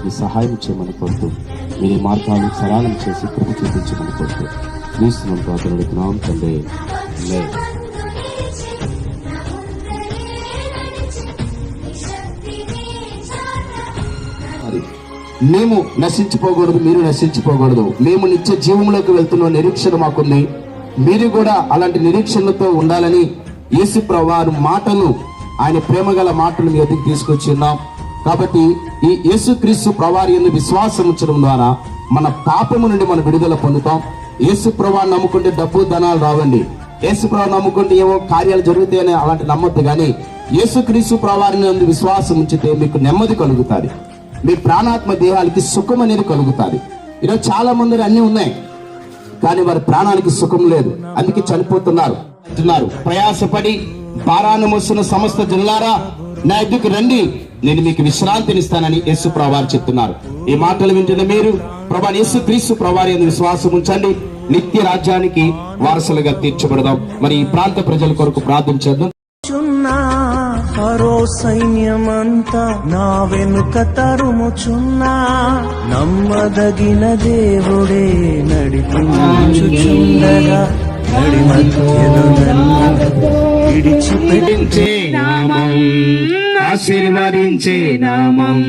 మీ సహాయం చేయమని కోరుతూ మీరు మార్గాలు సరళం చేసి కృప చూపించమని కోరుతూ క్రీస్తును ప్రార్థన అడుగుతున్నాం తండ్రి. మేము నశించిపోకూడదు, మీరు నశించిపోకూడదు. మేము నిత్య జీవంలోకి వెళ్తున్న నిరీక్షణ మాకుంది. మీరు కూడా అలాంటి నిరీక్షణతో ఉండాలని యేసు ప్రభువారి మాటలు, ఆయన ప్రేమగల మాటలు మీ ఎదుగు తీసుకొచ్చి ఉన్నాం. కాబట్టి ఈ యేసుక్రీస్తు ప్రభువారి యందు విశ్వాసం ఉంచడం ద్వారా మన పాపము నుండి మనం విడుదల పొందుతాం. యేసు ప్రభువాన్ని నమ్ముకుంటే డబ్బు ధనాలు రావండి. యేసు ప్రభువాన్ని నమ్ముకుంటే ఏవో కార్యాలు జరుగుతాయని అలాంటి నమ్మొద్దు. కానీ యేసుక్రీస్తు ప్రభువారి యందు విశ్వాసం ఉంచితే మీకు నెమ్మది కలుగుతుంది. మీ ప్రాణాత్మ దేహాలకి సుఖం అనేది కలుగుతుంది. ఈరోజు చాలా మంది అన్ని ఉన్నాయి కానీ వారి ప్రాణానికి సుఖం లేదు, అందుకే చనిపోతున్నారు అంటున్నారు. ప్రయాసపడి భారాన్ని మోస్తున్న సమస్త జనులారా నా ఎద్దుకు రండి, నేను మీకు విశ్రాంతినిస్తానని యేసు ప్రభువారు చెప్తున్నారు. ఈ మాటలు వింటున్న మీరు ప్రభువా యేసుక్రీస్తు ప్రభువారి యందు విశ్వాసం ఉంచండి, నిత్య రాజ్యానికి వారసులుగా తీర్చబడదాం. మరి ఈ ప్రాంత ప్రజల కొరకు ప్రార్థించేద్దాం. ఫరో సైన్యమంతా నా వెనుక తరుముచున్నా, నమ్మదగిన దేవుడే నడిపించుచుండగా నడి మధ్యలో నన్ను విడిచిపెట్టించే నామం, ఆశీర్వదించే నామం,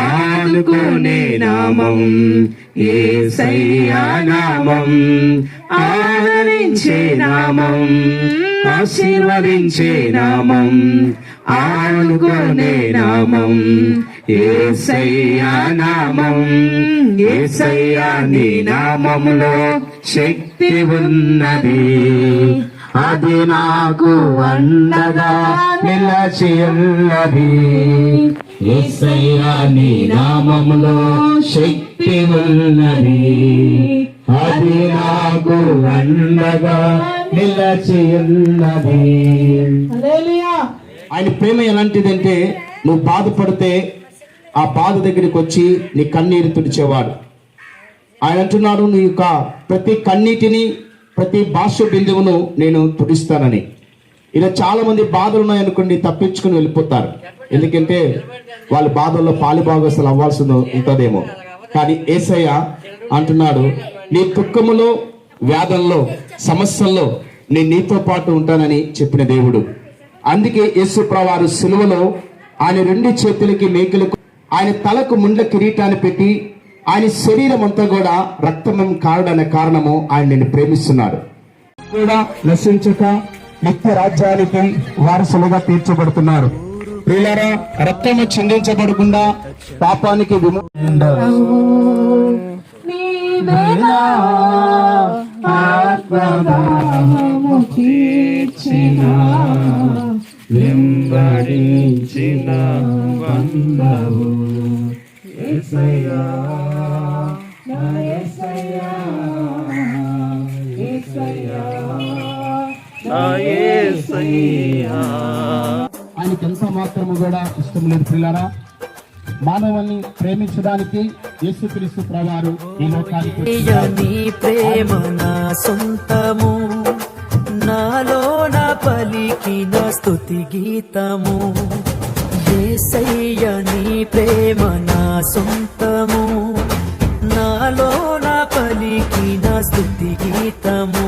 ఆనుకోనే నామం, యేసయ్యా నామం, ఆదరించే నామం, ఆశీర్వదించే నామం, ఆనుకోనే నామం, యేసయ్యా నామం. యేసయ్యా నీ నామములో శక్తి ఉన్నది, అది నాకు అండగా నిలచి ఉన్నది. యేసయ్యా నీ నామములో శక్తి ఉన్నది, అది నాకు అండగా నిలచి ఉన్నది. ఆయన ప్రేమ ఎలాంటిదంటే, నువ్వు బాధపడితే ఆ బాధ దగ్గరికి వచ్చి నీ కన్నీరు తుడిచేవాడు. ఆయన అంటున్నాడు, నీ యొక్క ప్రతి కన్నీటిని, ప్రతి బాష్య బిందువును నేను తుడిస్తానని. ఇలా చాలా మంది బాధలు ఉన్నాయనుకోండి, తప్పించుకుని వెళ్ళిపోతారు. ఎందుకంటే వాళ్ళ బాధల్లో పాలుభాగస్తులు అవ్వాల్సి ఉంటుందేమో. కానీ యేసయ్య అంటున్నాడు, నీ దుఃఖములో, వ్యాధంలో, సమస్యల్లో నేను నీతో పాటు ఉంటానని చెప్పిన దేవుడు. అందుకే యేసు ప్రభువారు సిలువలో ఆయన రెండు చేతులకి మేకులకు, ఆయన తలకు ముండ్ల కిరీటాన్ని పెట్టి ఆయన శరీరం అంతా కూడా రక్తం కారడనే కారణము ఆయన నిన్ను ప్రేమిస్తున్నాడు. కూడా నశించక నిత్య రాజ్యానికి వారసులుగా తీర్చబడుతున్నారు. ప్రియులారా, రక్తము చిందించబడకుండా పాపానికి వెంబడించిన బంధవు యేసయ్యా, నా యేసయ్యా, యేసయ్యా, నా యేసయ్యా. ఆయనకి ఎంత మాత్రము కూడా ఇష్టం లేదు. పిల్లరా, మానవాన్ని ప్రేమించడానికి యేసుక్రీస్తు ప్రభువారు ఈ లోకానికి నీ ప్రేమ నా సొంతము, నాలో నా పలికిన స్తుతి గీతము. యేసయ్య నీ ప్రేమ నా సొంతము, నాలో నా పలికిన స్తుతి గీతము.